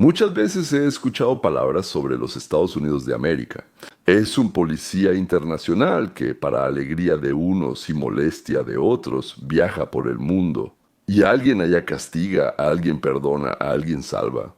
Muchas veces he escuchado palabras sobre los Estados Unidos de América. Es un policía internacional que, para alegría de unos y molestia de otros, viaja por el mundo. Y alguien allá castiga, a alguien perdona, a alguien salva.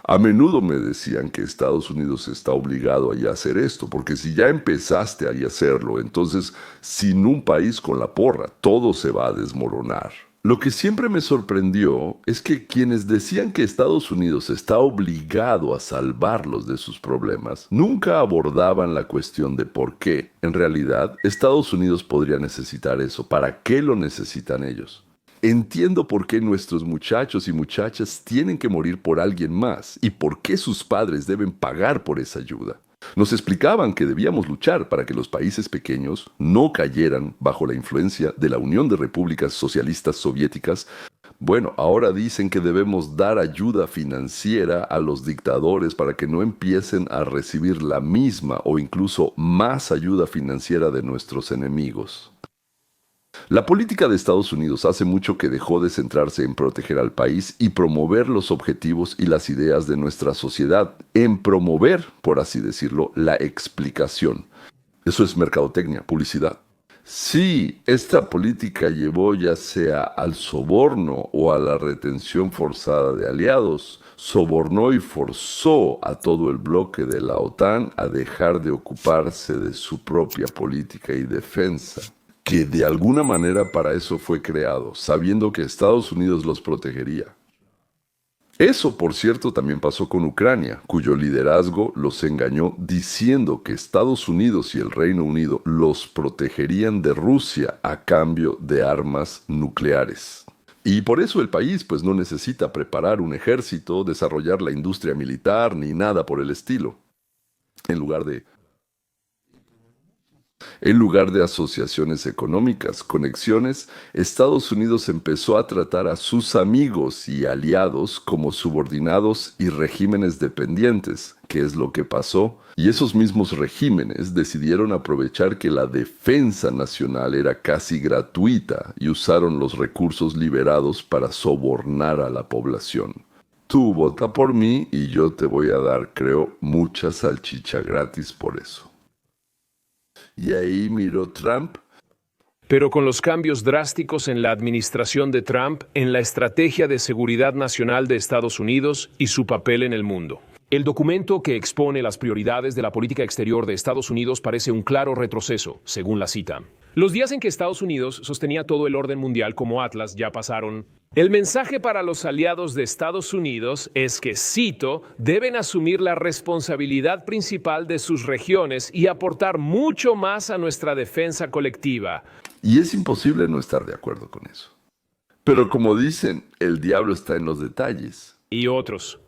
A menudo me decían que Estados Unidos está obligado a hacer esto, porque si ya empezaste a hacerlo, entonces sin un país con la porra, todo se va a desmoronar. Lo que siempre me sorprendió es que quienes decían que Estados Unidos está obligado a salvarlos de sus problemas, nunca abordaban la cuestión de por qué, en realidad, Estados Unidos podría necesitar eso. ¿Para qué lo necesitan ellos? Entiendo por qué nuestros muchachos y muchachas tienen que morir por alguien más y por qué sus padres deben pagar por esa ayuda. Nos explicaban que debíamos luchar para que los países pequeños no cayeran bajo la influencia de la Unión de Repúblicas Socialistas Soviéticas. Bueno, ahora dicen que debemos dar ayuda financiera a los dictadores para que no empiecen a recibir la misma o incluso más ayuda financiera de nuestros enemigos. La política de Estados Unidos hace mucho que dejó de centrarse en proteger al país y promover los objetivos y las ideas de nuestra sociedad, en promover, por así decirlo, la explicación. Eso es mercadotecnia, publicidad. Sí, esta política llevó ya sea al soborno o a la retención forzada de aliados, sobornó y forzó a todo el bloque de la OTAN a dejar de ocuparse de su propia política y defensa, que de alguna manera para eso fue creado, sabiendo que Estados Unidos los protegería. Eso, por cierto, también pasó con Ucrania, cuyo liderazgo los engañó diciendo que Estados Unidos y el Reino Unido los protegerían de Rusia a cambio de armas nucleares. Y por eso el país pues no necesita preparar un ejército, desarrollar la industria militar ni nada por el estilo. En lugar de asociaciones económicas, conexiones, Estados Unidos empezó a tratar a sus amigos y aliados como subordinados y regímenes dependientes, que es lo que pasó, y esos mismos regímenes decidieron aprovechar que la defensa nacional era casi gratuita y usaron los recursos liberados para sobornar a la población. Tú vota por mí y yo te voy a dar, creo, mucha salchicha gratis por eso. Y ahí miró Trump. Pero con los cambios drásticos en la administración de Trump, en la estrategia de seguridad nacional de Estados Unidos y su papel en el mundo. El documento que expone las prioridades de la política exterior de Estados Unidos parece un claro retroceso, según la cita. Los días en que Estados Unidos sostenía todo el orden mundial como Atlas ya pasaron. El mensaje para los aliados de Estados Unidos es que, cito, deben asumir la responsabilidad principal de sus regiones y aportar mucho más a nuestra defensa colectiva. Y es imposible no estar de acuerdo con eso. Pero como dicen, el diablo está en los detalles. Y otros.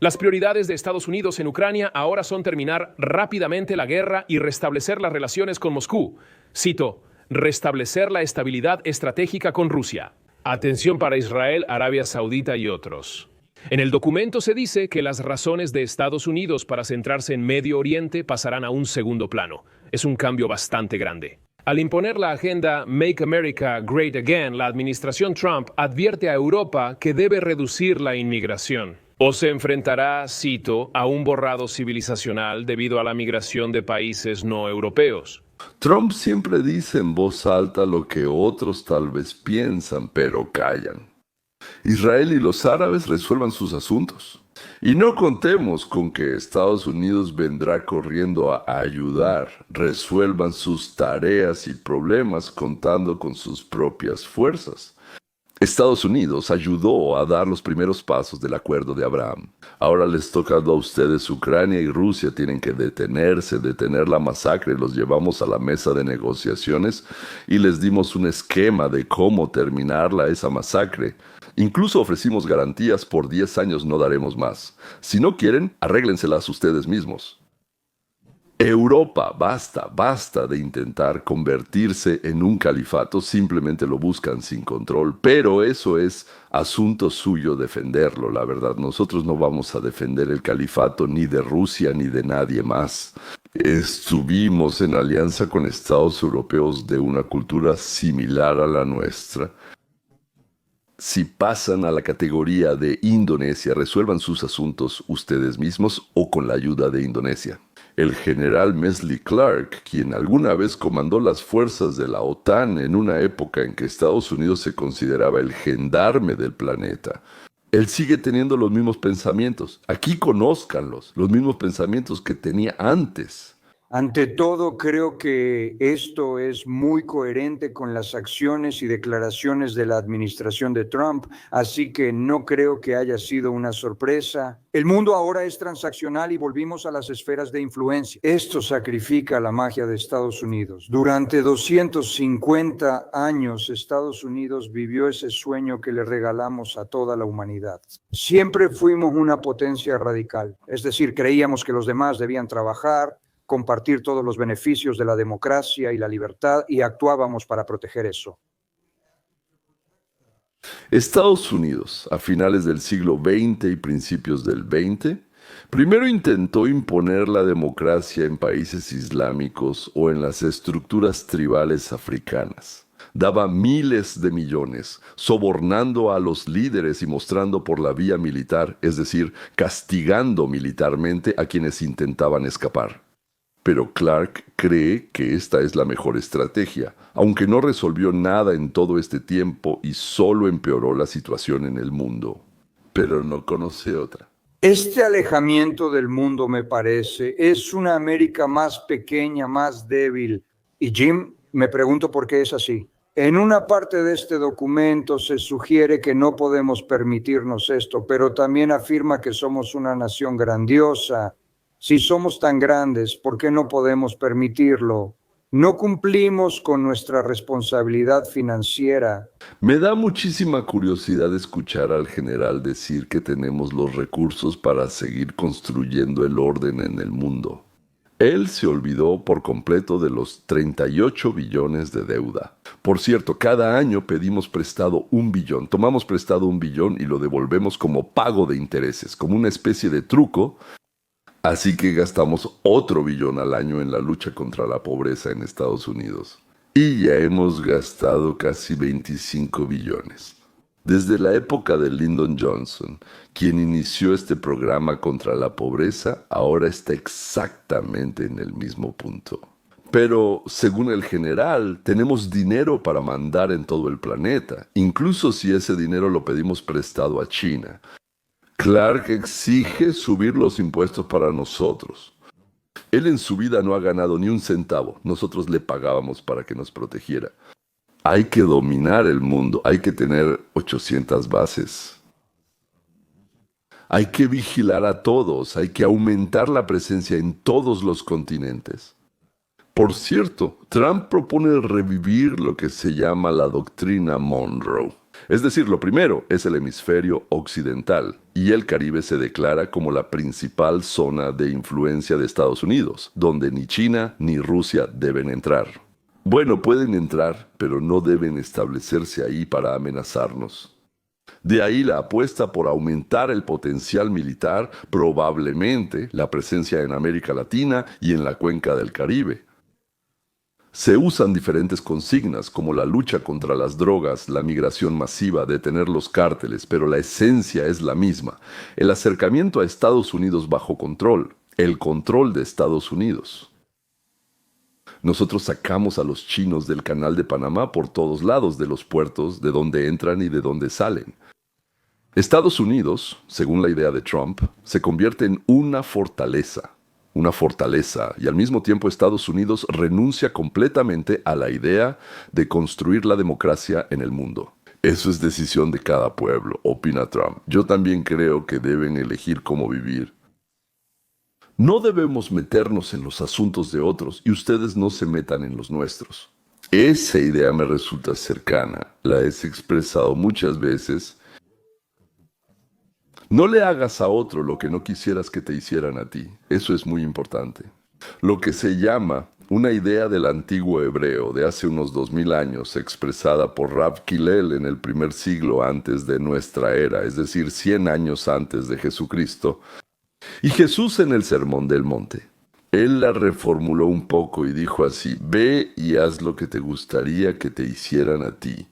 Las prioridades de Estados Unidos en Ucrania ahora son terminar rápidamente la guerra y restablecer las relaciones con Moscú. Cito, restablecer la estabilidad estratégica con Rusia. Atención para Israel, Arabia Saudita y otros. En el documento se dice que las razones de Estados Unidos para centrarse en Medio Oriente pasarán a un segundo plano. Es un cambio bastante grande. Al imponer la agenda Make America Great Again, la administración Trump advierte a Europa que debe reducir la inmigración. O se enfrentará, cito, a un borrado civilizacional debido a la migración de países no europeos. Trump siempre dice en voz alta lo que otros tal vez piensan, pero callan. Israel y los árabes resuelvan sus asuntos. Y no contemos con que Estados Unidos vendrá corriendo a ayudar. Resuelvan sus tareas y problemas contando con sus propias fuerzas. Estados Unidos ayudó a dar los primeros pasos del acuerdo de Abraham. Ahora les toca a ustedes. Ucrania y Rusia tienen que detener la masacre. Los llevamos a la mesa de negociaciones y les dimos un esquema de cómo terminarla esa masacre. Incluso ofrecimos garantías por 10 años, no daremos más. Si no quieren, arréglenselas ustedes mismos. Europa, basta de intentar convertirse en un califato, simplemente lo buscan sin control, pero eso es asunto suyo defenderlo, la verdad. Nosotros no vamos a defender el califato ni de Rusia ni de nadie más. Estuvimos en alianza con estados europeos de una cultura similar a la nuestra. si pasan a la categoría de Indonesia, resuelvan sus asuntos ustedes mismos o con la ayuda de Indonesia. El general Mesley Clark, quien alguna vez comandó las fuerzas de la OTAN en una época en que Estados Unidos se consideraba el gendarme del planeta, él sigue teniendo los mismos pensamientos. Aquí conózcanlos, los mismos pensamientos que tenía antes. Ante todo, creo que esto es muy coherente con las acciones y declaraciones de la administración de Trump, así que no creo que haya sido una sorpresa. El mundo ahora es transaccional y volvimos a las esferas de influencia. Esto sacrifica la magia de Estados Unidos. Durante 250 años, Estados Unidos vivió ese sueño que le regalamos a toda la humanidad. Siempre fuimos una potencia radical, es decir, creíamos que los demás debían trabajar, compartir todos los beneficios de la democracia y la libertad, y actuábamos para proteger eso. Estados Unidos, a finales del siglo XX y principios del XX, primero intentó imponer la democracia en países islámicos o en las estructuras tribales africanas. Daba miles de millones, sobornando a los líderes y mostrando por la vía militar, es decir, castigando militarmente a quienes intentaban escapar. Pero Clark cree que esta es la mejor estrategia, aunque no resolvió nada en todo este tiempo y solo empeoró la situación en el mundo. Pero no conoce otra. Este alejamiento del mundo, me parece, es una América más pequeña, más débil. Y Jim, me pregunto por qué es así. En una parte de este documento se sugiere que no podemos permitirnos esto, pero también afirma que somos una nación grandiosa. Si somos tan grandes, ¿por qué no podemos permitirlo? No cumplimos con nuestra responsabilidad financiera. Me da muchísima curiosidad escuchar al general decir que tenemos los recursos para seguir construyendo el orden en el mundo. Él se olvidó por completo de los 38 billones de deuda. Por cierto, cada año pedimos prestado 1 billón, tomamos prestado 1 billón y lo devolvemos como pago de intereses, como una especie de truco. Así que gastamos otro billón al año en la lucha contra la pobreza en Estados Unidos. Y ya hemos gastado casi 25 billones. Desde la época de Lyndon Johnson, quien inició este programa contra la pobreza, ahora está exactamente en el mismo punto. Pero, según el general, tenemos dinero para mandar en todo el planeta, incluso si ese dinero lo pedimos prestado a China. Clark exige subir los impuestos para nosotros. Él en su vida no ha ganado ni un centavo. Nosotros le pagábamos para que nos protegiera. Hay que dominar el mundo. Hay que tener 800 bases. Hay que vigilar a todos. Hay que aumentar la presencia en todos los continentes. Por cierto, Trump propone revivir lo que se llama la doctrina Monroe. Es decir, lo primero es el hemisferio occidental y el Caribe se declara como la principal zona de influencia de Estados Unidos, donde ni China ni Rusia deben entrar. Bueno, pueden entrar, pero no deben establecerse ahí para amenazarnos. De ahí la apuesta por aumentar el potencial militar, probablemente la presencia en América Latina y en la cuenca del Caribe. Se usan diferentes consignas como la lucha contra las drogas, la migración masiva, detener los cárteles, pero la esencia es la misma. El acercamiento a Estados Unidos bajo control, el control de Estados Unidos. Nosotros sacamos a los chinos del Canal de Panamá por todos lados de los puertos, de donde entran y de donde salen. Estados Unidos, según la idea de Trump, se convierte en una fortaleza, y al mismo tiempo Estados Unidos renuncia completamente a la idea de construir la democracia en el mundo. Eso es decisión de cada pueblo, opina Trump. Yo también creo que deben elegir cómo vivir. No debemos meternos en los asuntos de otros y ustedes no se metan en los nuestros. Esa idea me resulta cercana, la he expresado muchas veces. No le hagas a otro lo que no quisieras que te hicieran a ti. Eso es muy importante. Lo que se llama una idea del antiguo hebreo de hace unos 2000 años, expresada por Rav Hillel en el primer siglo antes de nuestra era, es decir, 100 años antes de Jesucristo, y Jesús en el Sermón del Monte. Él la reformuló un poco y dijo así: ve y haz lo que te gustaría que te hicieran a ti.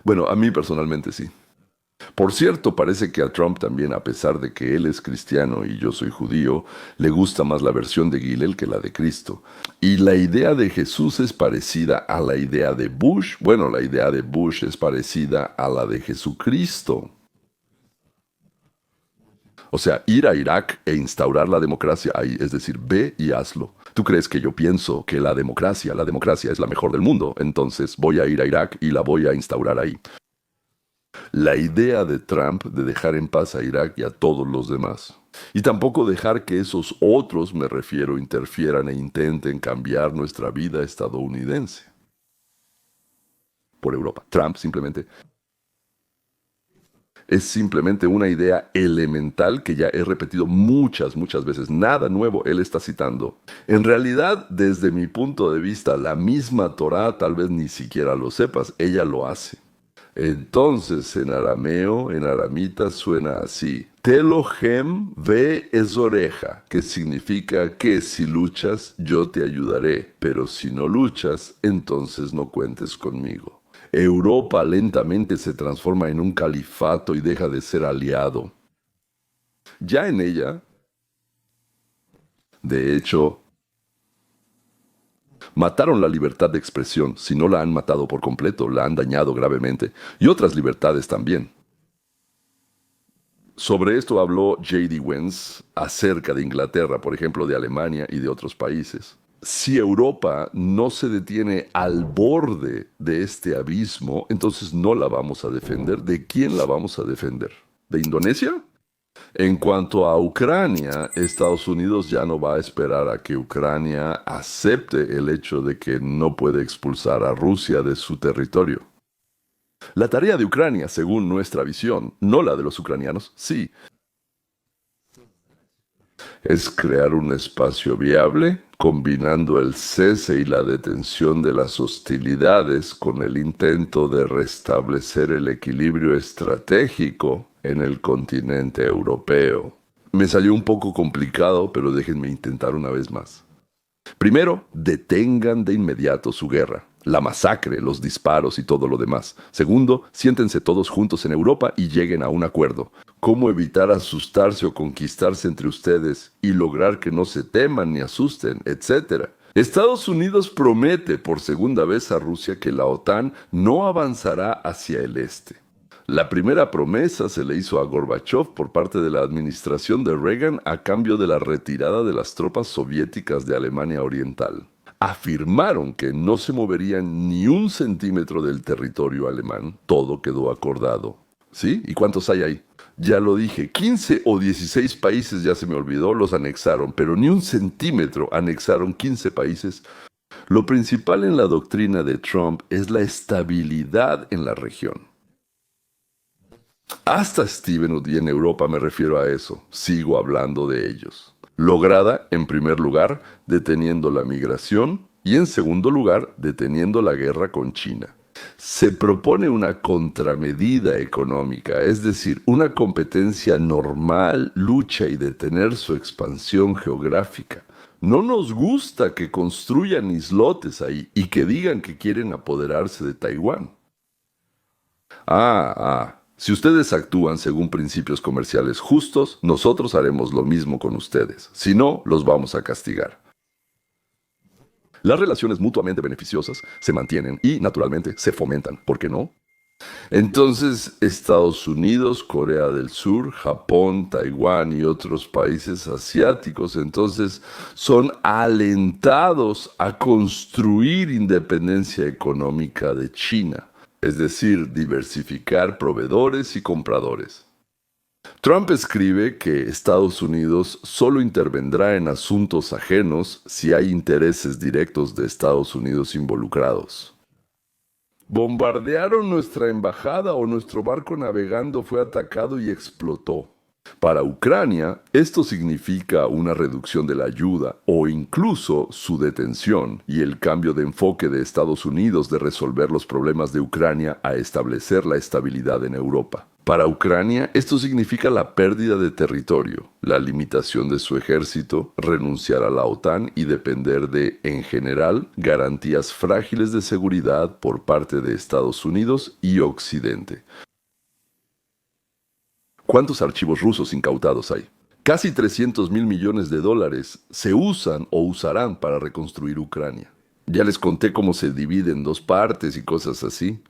Bueno, a mí personalmente sí. Por cierto, parece que a Trump también, a pesar de que él es cristiano y yo soy judío, le gusta más la versión de Gilel que la de Cristo. Y la idea de Jesús es parecida a la idea de Bush. Bueno, la idea de Bush es parecida a la de Jesucristo. O sea, ir a Irak e instaurar la democracia ahí, es decir, ve y hazlo. ¿Tú crees que yo pienso que la democracia es la mejor del mundo? Entonces voy a ir a Irak y la voy a instaurar ahí. La idea de Trump de dejar en paz a Irak y a todos los demás. Y tampoco dejar que esos otros, me refiero, interfieran e intenten cambiar nuestra vida estadounidense por Europa. Trump es simplemente una idea elemental que ya he repetido muchas veces. Nada nuevo él está citando. En realidad, desde mi punto de vista, la misma Torá, tal vez ni siquiera lo sepas, ella lo hace. Entonces, en arameo, en aramita, suena así. Telohem ve es oreja, que significa que si luchas, yo te ayudaré, pero si no luchas, entonces no cuentes conmigo. Europa lentamente se transforma en un califato y deja de ser aliado. Ya en ella, de hecho, mataron la libertad de expresión. Si no la han matado por completo, la han dañado gravemente. Y otras libertades también. Sobre esto habló J.D. Vance acerca de Inglaterra, por ejemplo, de Alemania y de otros países. Si Europa no se detiene al borde de este abismo, entonces no la vamos a defender. ¿De quién la vamos a defender? ¿De Indonesia? En cuanto a Ucrania, Estados Unidos ya no va a esperar a que Ucrania acepte el hecho de que no puede expulsar a Rusia de su territorio. La tarea de Ucrania, según nuestra visión, no la de los ucranianos, sí, es crear un espacio viable, combinando el cese y la detención de las hostilidades con el intento de restablecer el equilibrio estratégico en el continente europeo. Me salió un poco complicado, pero déjenme intentar una vez más. Primero, detengan de inmediato su guerra, la masacre, los disparos y todo lo demás. Segundo, siéntense todos juntos en Europa y lleguen a un acuerdo. ¿Cómo evitar asustarse o conquistarse entre ustedes y lograr que no se teman ni asusten, etcétera? Estados Unidos promete por segunda vez a Rusia que la OTAN no avanzará hacia el este. La primera promesa se le hizo a Gorbachev por parte de la administración de Reagan a cambio de la retirada de las tropas soviéticas de Alemania Oriental. Afirmaron que no se moverían ni un centímetro del territorio alemán. Todo quedó acordado. ¿Sí? ¿Y cuántos hay ahí? Ya lo dije, 15 o 16 países, ya se me olvidó, los anexaron, pero ni un centímetro anexaron 15 países. Lo principal en la doctrina de Trump es la estabilidad en la región. Hasta Stevenwood y en Europa me refiero a eso, sigo hablando de ellos. Lograda, en primer lugar, deteniendo la migración y en segundo lugar, deteniendo la guerra con China. Se propone una contramedida económica, es decir, una competencia normal, lucha y detener su expansión geográfica. No nos gusta que construyan islotes ahí y que digan que quieren apoderarse de Taiwán. Si ustedes actúan según principios comerciales justos, nosotros haremos lo mismo con ustedes. Si no, los vamos a castigar. Las relaciones mutuamente beneficiosas se mantienen y, naturalmente, se fomentan. ¿Por qué no? Entonces, Estados Unidos, Corea del Sur, Japón, Taiwán y otros países asiáticos, entonces, son alentados a construir independencia económica de China. Es decir, diversificar proveedores y compradores. Trump escribe que Estados Unidos solo intervendrá en asuntos ajenos si hay intereses directos de Estados Unidos involucrados. Bombardearon nuestra embajada o nuestro barco navegando fue atacado y explotó. Para Ucrania, esto significa una reducción de la ayuda o incluso su detención y el cambio de enfoque de Estados Unidos de resolver los problemas de Ucrania a establecer la estabilidad en Europa. Para Ucrania, esto significa la pérdida de territorio, la limitación de su ejército, renunciar a la OTAN y depender de, en general, garantías frágiles de seguridad por parte de Estados Unidos y Occidente. ¿Cuántos archivos rusos incautados hay? Casi 300.000 millones de dólares se usan o usarán para reconstruir Ucrania. Ya les conté cómo se divide en dos partes y cosas así.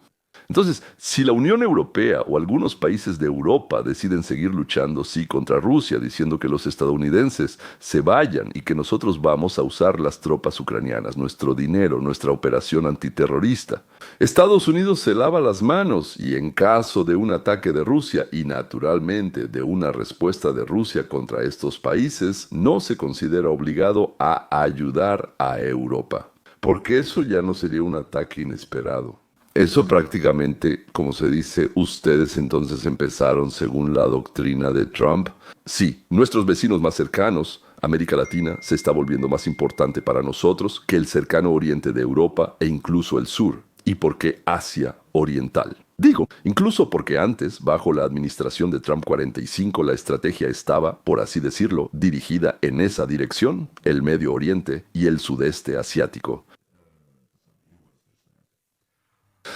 Entonces, si la Unión Europea o algunos países de Europa deciden seguir luchando, sí, contra Rusia, diciendo que los estadounidenses se vayan y que nosotros vamos a usar las tropas ucranianas, nuestro dinero, nuestra operación antiterrorista, Estados Unidos se lava las manos y en caso de un ataque de Rusia y naturalmente de una respuesta de Rusia contra estos países, no se considera obligado a ayudar a Europa, porque eso ya no sería un ataque inesperado. Eso prácticamente, como se dice, ustedes entonces empezaron según la doctrina de Trump. Sí, nuestros vecinos más cercanos, América Latina, se está volviendo más importante para nosotros que el cercano oriente de Europa e incluso el sur. ¿Y por qué Asia Oriental? Digo, incluso porque antes, bajo la administración de Trump 45, la estrategia estaba, por así decirlo, dirigida en esa dirección, el Medio Oriente y el sudeste asiático.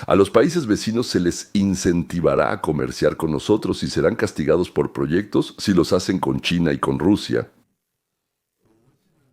A los países vecinos se les incentivará a comerciar con nosotros y serán castigados por proyectos si los hacen con China y con Rusia.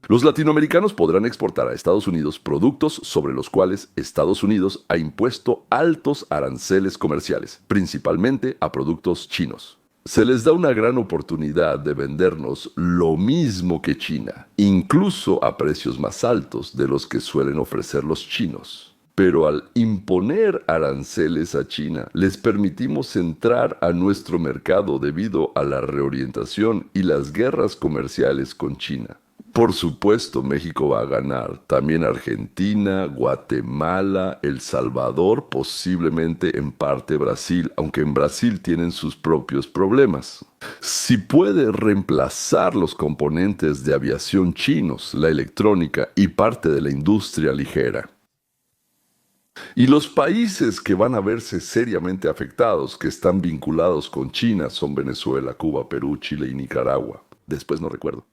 Los latinoamericanos podrán exportar a Estados Unidos productos sobre los cuales Estados Unidos ha impuesto altos aranceles comerciales, principalmente a productos chinos. Se les da una gran oportunidad de vendernos lo mismo que China, incluso a precios más altos de los que suelen ofrecer los chinos. Pero al imponer aranceles a China, les permitimos entrar a nuestro mercado debido a la reorientación y las guerras comerciales con China. Por supuesto, México va a ganar, también Argentina, Guatemala, El Salvador, posiblemente en parte Brasil, aunque en Brasil tienen sus propios problemas. Si puede reemplazar los componentes de aviación chinos, la electrónica y parte de la industria ligera. Y los países que van a verse seriamente afectados, que están vinculados con China, son Venezuela, Cuba, Perú, Chile y Nicaragua. Después no recuerdo.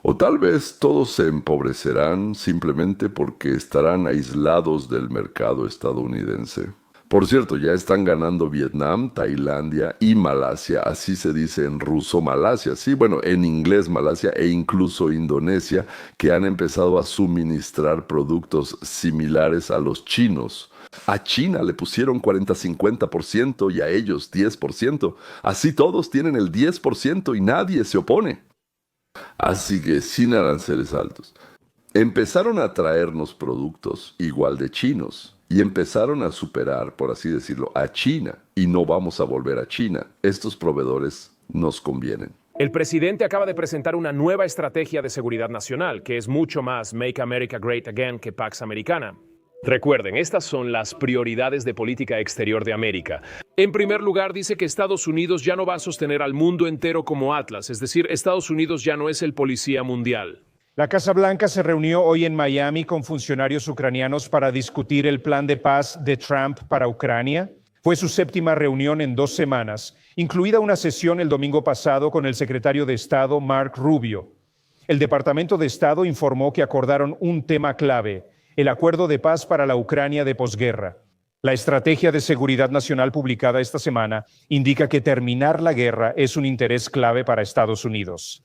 O tal vez todos se empobrecerán simplemente porque estarán aislados del mercado estadounidense. Por cierto, ya están ganando Vietnam, Tailandia y Malasia, así se dice en ruso Malasia, sí, bueno, en inglés Malasia e incluso Indonesia, que han empezado a suministrar productos similares a los chinos. A China le pusieron 40-50% y a ellos 10%. Así todos tienen el 10% y nadie se opone. Así que sin aranceles altos. Empezaron a traernos productos igual de chinos y empezaron a superar, por así decirlo, a China y no vamos a volver a China. Estos proveedores nos convienen. El presidente acaba de presentar una nueva estrategia de seguridad nacional, que es mucho más Make America Great Again que Pax Americana. Recuerden, estas son las prioridades de política exterior de América. En primer lugar, dice que Estados Unidos ya no va a sostener al mundo entero como Atlas, es decir, Estados Unidos ya no es el policía mundial. La Casa Blanca se reunió hoy en Miami con funcionarios ucranianos para discutir el plan de paz de Trump para Ucrania. Fue su séptima reunión en 2 semanas, incluida una sesión el domingo pasado con el secretario de Estado Mark Rubio. El Departamento de Estado informó que acordaron un tema clave: el acuerdo de paz para la Ucrania de posguerra. La estrategia de seguridad nacional publicada esta semana indica que terminar la guerra es un interés clave para Estados Unidos.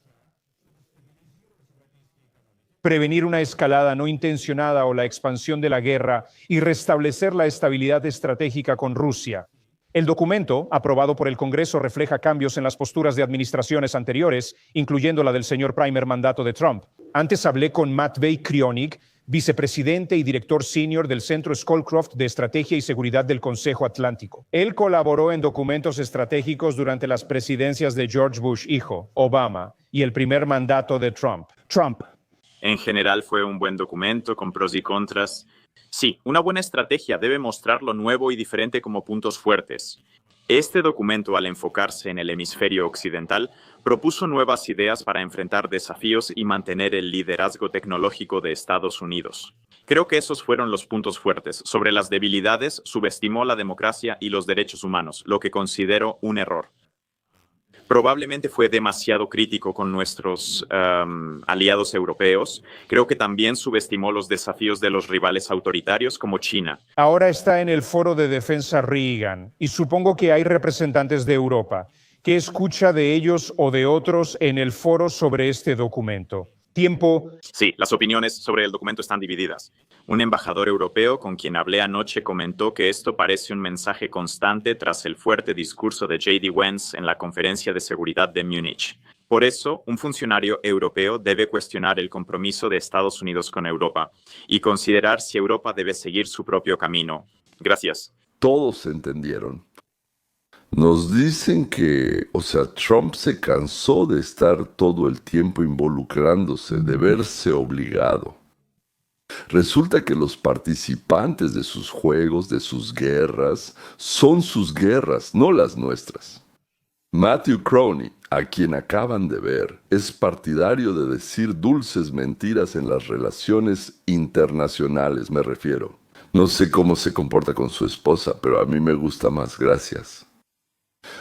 Prevenir una escalada no intencionada o la expansión de la guerra y restablecer la estabilidad estratégica con Rusia. El documento, aprobado por el Congreso, refleja cambios en las posturas de administraciones anteriores, incluyendo la del señor primer mandato de Trump. Antes hablé con Matvei Krionik, vicepresidente y director senior del Centro Scowcroft de Estrategia y Seguridad del Consejo Atlántico. Él colaboró en documentos estratégicos durante las presidencias de George Bush hijo, Obama, y el primer mandato de Trump. En general fue un buen documento con pros y contras. Sí, una buena estrategia debe mostrar lo nuevo y diferente como puntos fuertes. Este documento, al enfocarse en el hemisferio occidental, propuso nuevas ideas para enfrentar desafíos y mantener el liderazgo tecnológico de Estados Unidos. Creo que esos fueron los puntos fuertes. Sobre las debilidades, subestimó la democracia y los derechos humanos, lo que considero un error. Probablemente fue demasiado crítico con nuestros aliados europeos. Creo que también subestimó los desafíos de los rivales autoritarios como China. Ahora está en el Foro de Defensa Reagan y supongo que hay representantes de Europa. ¿Qué escucha de ellos o de otros en el foro sobre este documento? Tiempo. Sí, las opiniones sobre el documento están divididas. Un embajador europeo con quien hablé anoche comentó que esto parece un mensaje constante tras el fuerte discurso de J.D. Vance en la Conferencia de Seguridad de Múnich. Por eso, un funcionario europeo debe cuestionar el compromiso de Estados Unidos con Europa y considerar si Europa debe seguir su propio camino. Gracias. Todos entendieron. Nos dicen que, Trump se cansó de estar todo el tiempo involucrándose, de verse obligado. Resulta que los participantes de sus juegos, de sus guerras, son sus guerras, no las nuestras. Matthew Crowley, a quien acaban de ver, es partidario de decir dulces mentiras en las relaciones internacionales, me refiero. No sé cómo se comporta con su esposa, pero a mí me gusta más, gracias.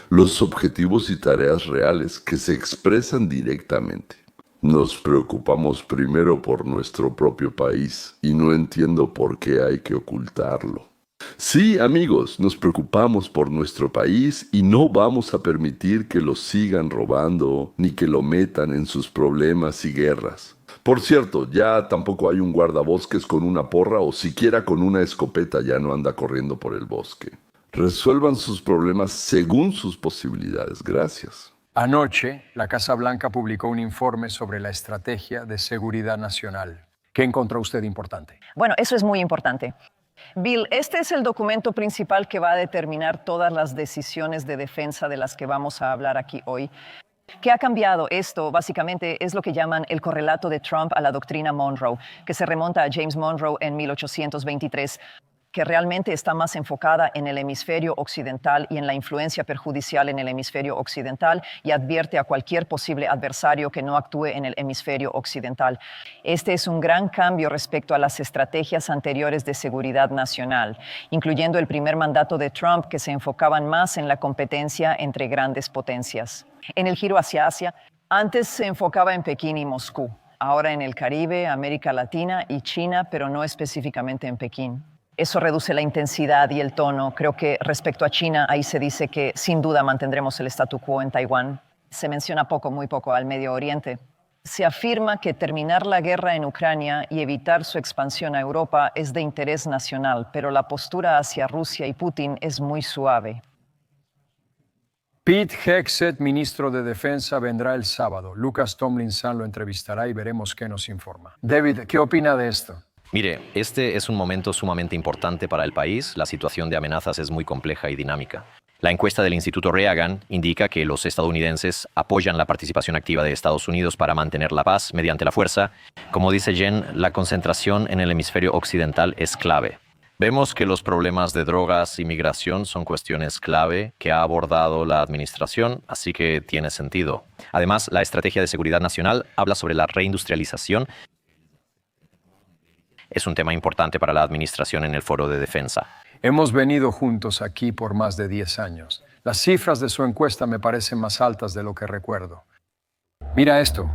Los objetivos y tareas reales que se expresan directamente. Nos preocupamos primero por nuestro propio país y no entiendo por qué hay que ocultarlo. Sí, amigos, nos preocupamos por nuestro país y no vamos a permitir que lo sigan robando ni que lo metan en sus problemas y guerras. Por cierto, ya tampoco hay un guardabosques con una porra o siquiera con una escopeta, ya no anda corriendo por el bosque. Resuelvan sus problemas según sus posibilidades. Gracias. Anoche, la Casa Blanca publicó un informe sobre la estrategia de seguridad nacional. ¿Qué encontró usted importante? Bueno, eso es muy importante. Bill, este es el documento principal que va a determinar todas las decisiones de defensa de las que vamos a hablar aquí hoy. ¿Qué ha cambiado? Esto básicamente es lo que llaman el correlato de Trump a la doctrina Monroe, que se remonta a James Monroe en 1823. Que realmente está más enfocada en el hemisferio occidental y en la influencia perjudicial en el hemisferio occidental y advierte a cualquier posible adversario que no actúe en el hemisferio occidental. Este es un gran cambio respecto a las estrategias anteriores de seguridad nacional, incluyendo el primer mandato de Trump, que se enfocaban más en la competencia entre grandes potencias. En el giro hacia Asia, antes se enfocaba en Pekín y Moscú, ahora en el Caribe, América Latina y China, pero no específicamente en Pekín. Eso reduce la intensidad y el tono. Creo que respecto a China, ahí se dice que sin duda mantendremos el statu quo en Taiwán. Se menciona poco, muy poco, al Medio Oriente. Se afirma que terminar la guerra en Ucrania y evitar su expansión a Europa es de interés nacional, pero la postura hacia Rusia y Putin es muy suave. Pete Hegseth, ministro de Defensa, vendrá el sábado. Lucas Tomlinson lo entrevistará y veremos qué nos informa. David, ¿qué opina de esto? Mire, este es un momento sumamente importante para el país. La situación de amenazas es muy compleja y dinámica. La encuesta del Instituto Reagan indica que los estadounidenses apoyan la participación activa de Estados Unidos para mantener la paz mediante la fuerza. Como dice Jen, la concentración en el hemisferio occidental es clave. Vemos que los problemas de drogas y migración son cuestiones clave que ha abordado la administración, así que tiene sentido. Además, la estrategia de seguridad nacional habla sobre la reindustrialización. Es un tema importante para la administración en el foro de defensa. Hemos venido juntos aquí por más de 10 años. Las cifras de su encuesta me parecen más altas de lo que recuerdo. Mira esto.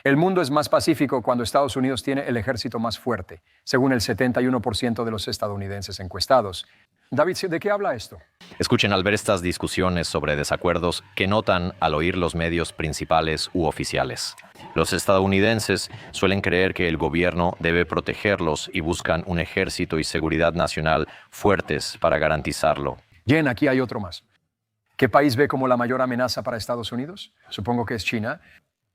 El mundo es más pacífico cuando Estados Unidos tiene el ejército más fuerte, según el 71% de los estadounidenses encuestados. David, ¿de qué habla esto? Escuchen al ver estas discusiones sobre desacuerdos que notan al oír los medios principales u oficiales. Los estadounidenses suelen creer que el gobierno debe protegerlos y buscan un ejército y seguridad nacional fuertes para garantizarlo. Jen, aquí hay otro más. ¿Qué país ve como la mayor amenaza para Estados Unidos? Supongo que es China.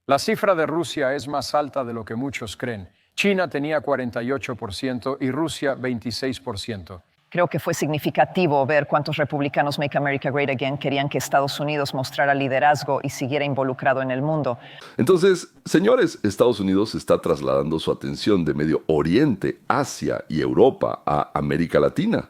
La cifra de Rusia es más alta de lo que muchos creen. China tenía 48% y Rusia 26%. Creo que fue significativo ver cuántos republicanos Make America Great Again querían que Estados Unidos mostrara liderazgo y siguiera involucrado en el mundo. Entonces, señores, Estados Unidos está trasladando su atención de Medio Oriente, Asia y Europa a América Latina.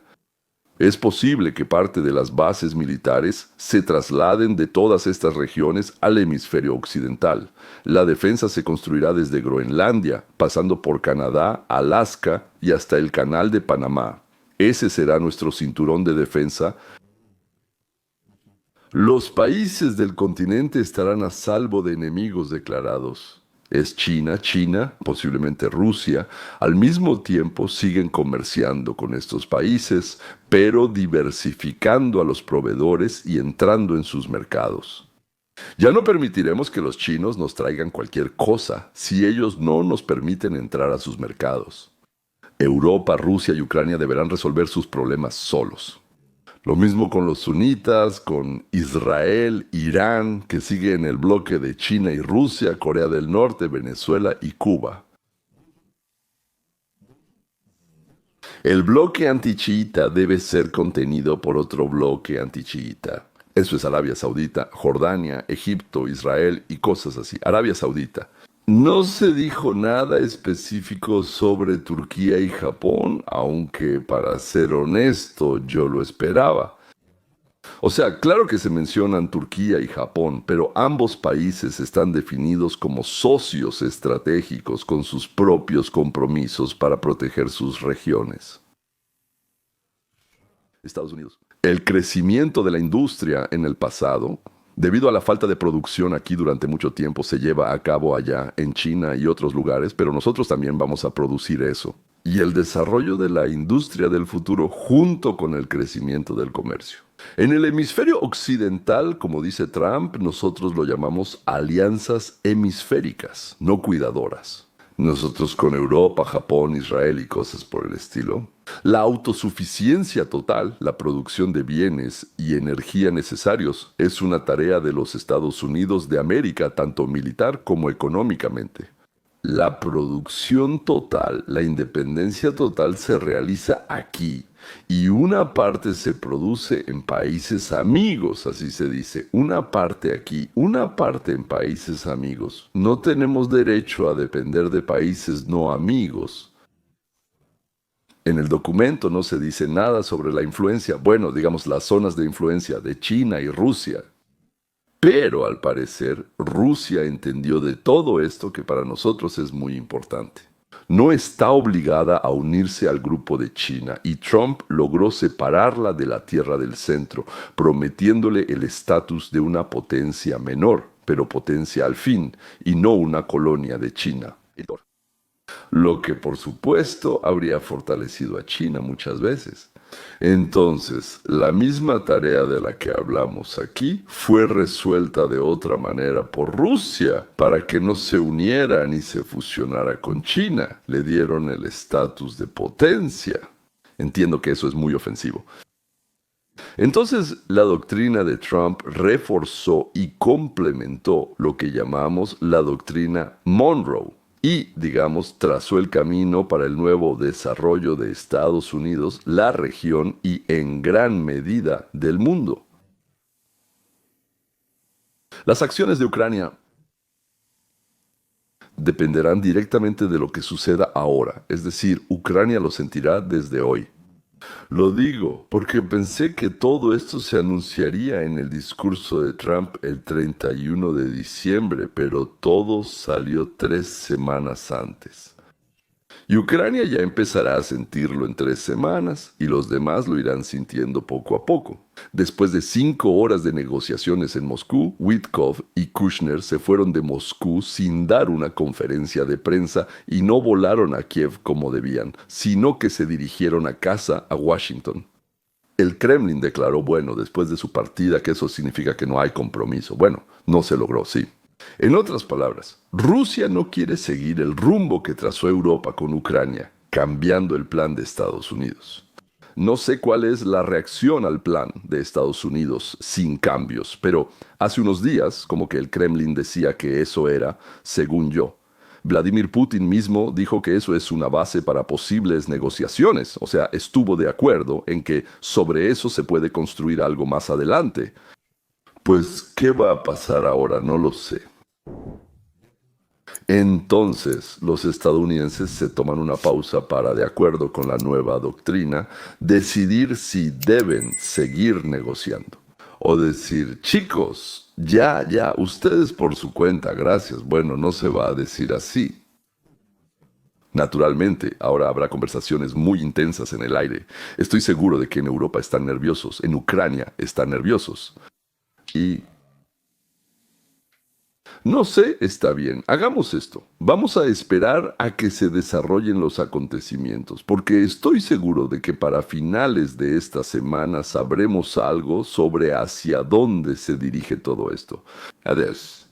Es posible que parte de las bases militares se trasladen de todas estas regiones al hemisferio occidental. La defensa se construirá desde Groenlandia, pasando por Canadá, Alaska y hasta el Canal de Panamá. Ese será nuestro cinturón de defensa. Los países del continente estarán a salvo de enemigos declarados. Es China, posiblemente Rusia. Al mismo tiempo siguen comerciando con estos países, pero diversificando a los proveedores y entrando en sus mercados. Ya no permitiremos que los chinos nos traigan cualquier cosa si ellos no nos permiten entrar a sus mercados. Europa, Rusia y Ucrania deberán resolver sus problemas solos. Lo mismo con los sunitas, con Israel, Irán, que sigue en el bloque de China y Rusia, Corea del Norte, Venezuela y Cuba. El bloque antichiita debe ser contenido por otro bloque antichiita. Eso es Arabia Saudita, Jordania, Egipto, Israel y cosas así. Arabia Saudita. No se dijo nada específico sobre Turquía y Japón, aunque para ser honesto yo lo esperaba. O sea, claro que se mencionan Turquía y Japón, pero ambos países están definidos como socios estratégicos con sus propios compromisos para proteger sus regiones. Estados Unidos. El crecimiento de la industria en el pasado, debido a la falta de producción aquí durante mucho tiempo, se lleva a cabo allá en China y otros lugares, pero nosotros también vamos a producir eso. Y el desarrollo de la industria del futuro junto con el crecimiento del comercio. En el hemisferio occidental, como dice Trump, nosotros lo llamamos alianzas hemisféricas, no cuidadoras. Nosotros con Europa, Japón, Israel y cosas por el estilo. La autosuficiencia total, la producción de bienes y energía necesarios, es una tarea de los Estados Unidos de América, tanto militar como económicamente. La producción total, la independencia total se realiza aquí. Y una parte se produce en países amigos, así se dice. Una parte aquí, una parte en países amigos. No tenemos derecho a depender de países no amigos. En el documento no se dice nada sobre la influencia, bueno, digamos las zonas de influencia de China y Rusia. Pero al parecer, Rusia entendió de todo esto que para nosotros es muy importante. No está obligada a unirse al grupo de China y Trump logró separarla de la Tierra del Centro, prometiéndole el estatus de una potencia menor, pero potencia al fin, y no una colonia de China. Lo que por supuesto habría fortalecido a China muchas veces. Entonces, la misma tarea de la que hablamos aquí fue resuelta de otra manera por Rusia para que no se uniera ni se fusionara con China. Le dieron el estatus de potencia. Entiendo que eso es muy ofensivo. Entonces, la doctrina de Trump reforzó y complementó lo que llamamos la doctrina Monroe. Y, digamos, trazó el camino para el nuevo desarrollo de Estados Unidos, la región y, en gran medida, del mundo. Las acciones de Ucrania dependerán directamente de lo que suceda ahora, es decir, Ucrania lo sentirá desde hoy. Lo digo porque pensé que todo esto se anunciaría en el discurso de Trump el 31 de diciembre, pero todo salió 3 semanas antes. Y Ucrania ya empezará a sentirlo en 3 semanas y los demás lo irán sintiendo poco a poco. Después de 5 horas de negociaciones en Moscú, Witkoff y Kushner se fueron de Moscú sin dar una conferencia de prensa y no volaron a Kiev como debían, sino que se dirigieron a casa a Washington. El Kremlin declaró, bueno, después de su partida, que eso significa que no hay compromiso. Bueno, no se logró, sí. En otras palabras, Rusia no quiere seguir el rumbo que trazó Europa con Ucrania, cambiando el plan de Estados Unidos. No sé cuál es la reacción al plan de Estados Unidos sin cambios, pero hace unos días, como que el Kremlin decía que eso era, según yo. Vladimir Putin mismo dijo que eso es una base para posibles negociaciones, o sea, estuvo de acuerdo en que sobre eso se puede construir algo más adelante. Pues, ¿qué va a pasar ahora? No lo sé. Entonces, los estadounidenses se toman una pausa para, de acuerdo con la nueva doctrina, decidir si deben seguir negociando. O decir, chicos, ya, ustedes por su cuenta, gracias. Bueno, no se va a decir así. Naturalmente, ahora habrá conversaciones muy intensas en el aire. Estoy seguro de que en Europa están nerviosos, en Ucrania están nerviosos. Y No sé, está bien, hagamos esto. Vamos a esperar a que se desarrollen los acontecimientos, porque estoy seguro de que para finales de esta semana sabremos algo sobre hacia dónde se dirige todo esto. Adiós.